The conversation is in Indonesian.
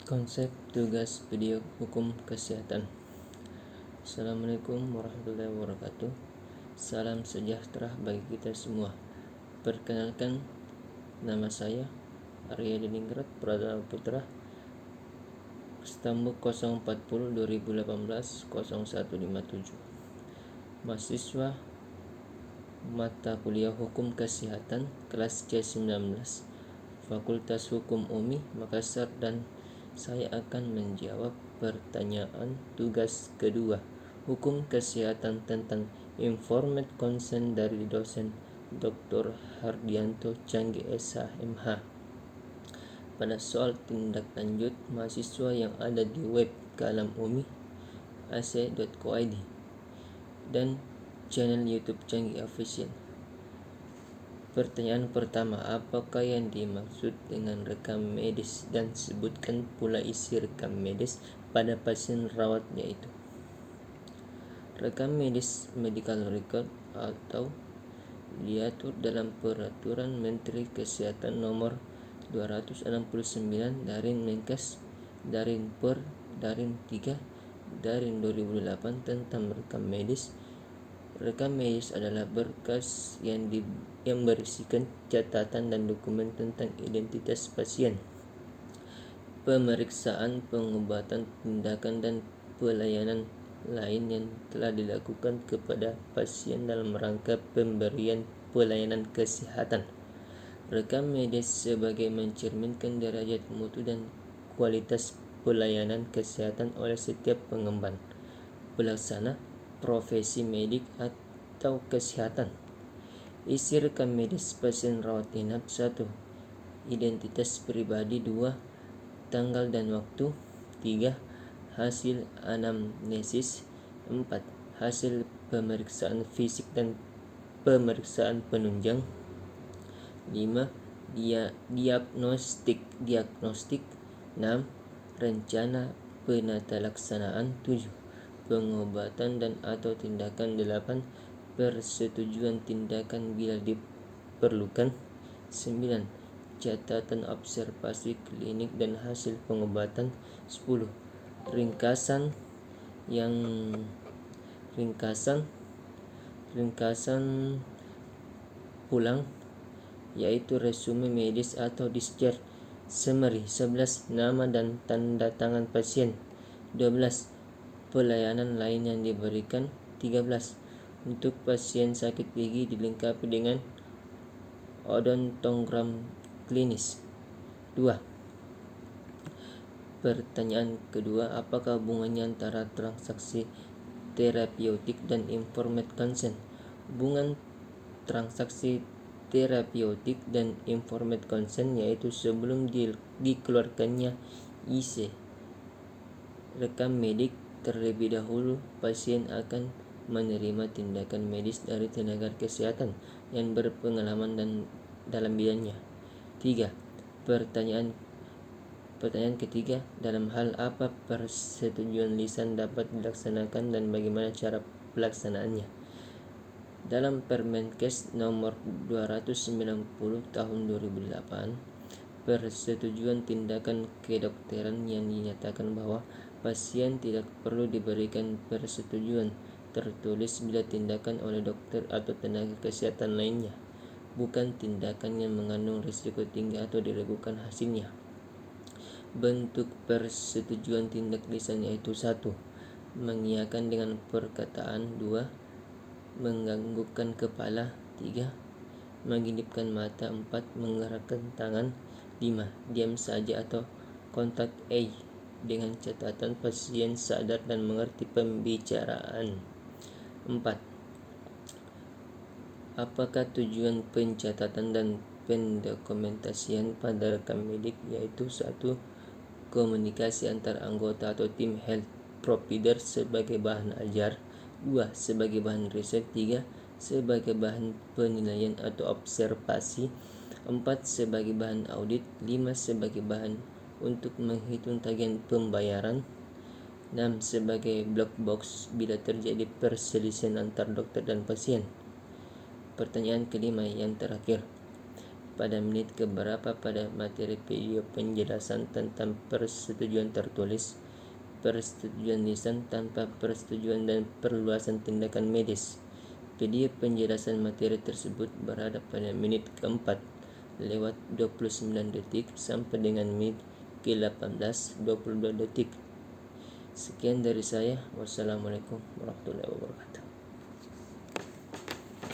Konsep tugas video hukum kesehatan. Assalamualaikum warahmatullahi wabarakatuh. Salam sejahtera bagi kita semua. Perkenalkan, nama saya Arya Diningrat Pradana Putra, Stambuk 040 2018 0157. Mahasiswa mata kuliah Hukum Kesehatan kelas C19, Fakultas Hukum UMI Makassar, dan saya akan menjawab pertanyaan tugas kedua Hukum Kesehatan tentang Informed Consent dari dosen Dr. Hardianto Canggi SH MH. Pada soal tindak lanjut, mahasiswa yang ada di web Kalam UMI ac.co.id dan channel YouTube Canggi Official. Pertanyaan pertama, apakah yang dimaksud dengan rekam medis, dan sebutkan pula isi rekam medis pada pasien rawat, yaitu rekam medis medical record atau diatur dalam Peraturan Menteri Kesehatan Nomor 269 Menkes per 3 2008 tentang rekam medis. Rekam medis adalah berkas yang berisikan catatan dan dokumen tentang identitas pasien, pemeriksaan, pengobatan, tindakan, dan pelayanan lain yang telah dilakukan kepada pasien dalam rangka pemberian pelayanan kesehatan. Rekam medis sebagai mencerminkan derajat mutu dan kualitas pelayanan kesehatan oleh setiap pengemban, pelaksana profesi medik atau kesehatan. Isi rekam medis pasien rawat inap: 1. Identitas pribadi. 2. Tanggal dan waktu. 3. Hasil anamnesis. 4. Hasil pemeriksaan fisik dan pemeriksaan penunjang. 5. Diagnostik. 6. Rencana penatalaksanaan. 7. Pengobatan dan atau tindakan. 8. Persetujuan tindakan bila diperlukan. 9. Catatan observasi klinik dan hasil pengobatan. 10. Ringkasan pulang, yaitu resume medis atau discharge summary. 11. Nama dan tanda tangan pasien. 12. Pelayanan lain yang diberikan. 13. Untuk pasien sakit gigi dilengkapi dengan odontogram klinis. 2. Pertanyaan kedua, apakah hubungannya antara transaksi terapeutik dan informed consent? Hubungan transaksi terapeutik dan informed consent yaitu sebelum dikeluarkannya isi rekam medik, terlebih dahulu pasien akan menerima tindakan medis dari tenaga kesehatan yang berpengalaman dalam bidangnya. 3. Pertanyaan ketiga, dalam hal apa persetujuan lisan dapat dilaksanakan dan bagaimana cara pelaksanaannya? Dalam Permenkes nomor 290 tahun 2008, persetujuan tindakan kedokteran yang dinyatakan bahwa pasien tidak perlu diberikan persetujuan tertulis bila tindakan oleh dokter atau tenaga kesehatan lainnya bukan tindakan yang mengandung risiko tinggi atau diragukan hasilnya. Bentuk persetujuan tindak lisan yaitu: 1. Mengiyakan dengan perkataan. 2. Menganggukkan kepala. 3. Mengedipkan mata. 4. Menggerakkan tangan. 5. Diam saja atau kontak eye dengan catatan pasien sadar dan mengerti pembicaraan. 4. Apakah tujuan pencatatan dan pendokumentasian pada rekam medik? Yaitu: 1. Komunikasi antar anggota atau tim health provider sebagai bahan ajar. 2. Sebagai bahan riset. 3. Sebagai bahan penilaian atau observasi. 4. Sebagai bahan audit. 5. Sebagai bahan untuk menghitung tagihan pembayaran. 6. Sebagai black box bila terjadi perselisihan antar dokter dan pasien. Pertanyaan kelima yang terakhir, pada menit keberapa pada materi video penjelasan tentang persetujuan tertulis, persetujuan lisan tanpa persetujuan dan perluasan tindakan medis. Video penjelasan materi tersebut berada pada menit keempat lewat 29 detik sampai dengan menit ke-18 22 detik. Sekian dari saya. Wassalamualaikum warahmatullahi wabarakatuh.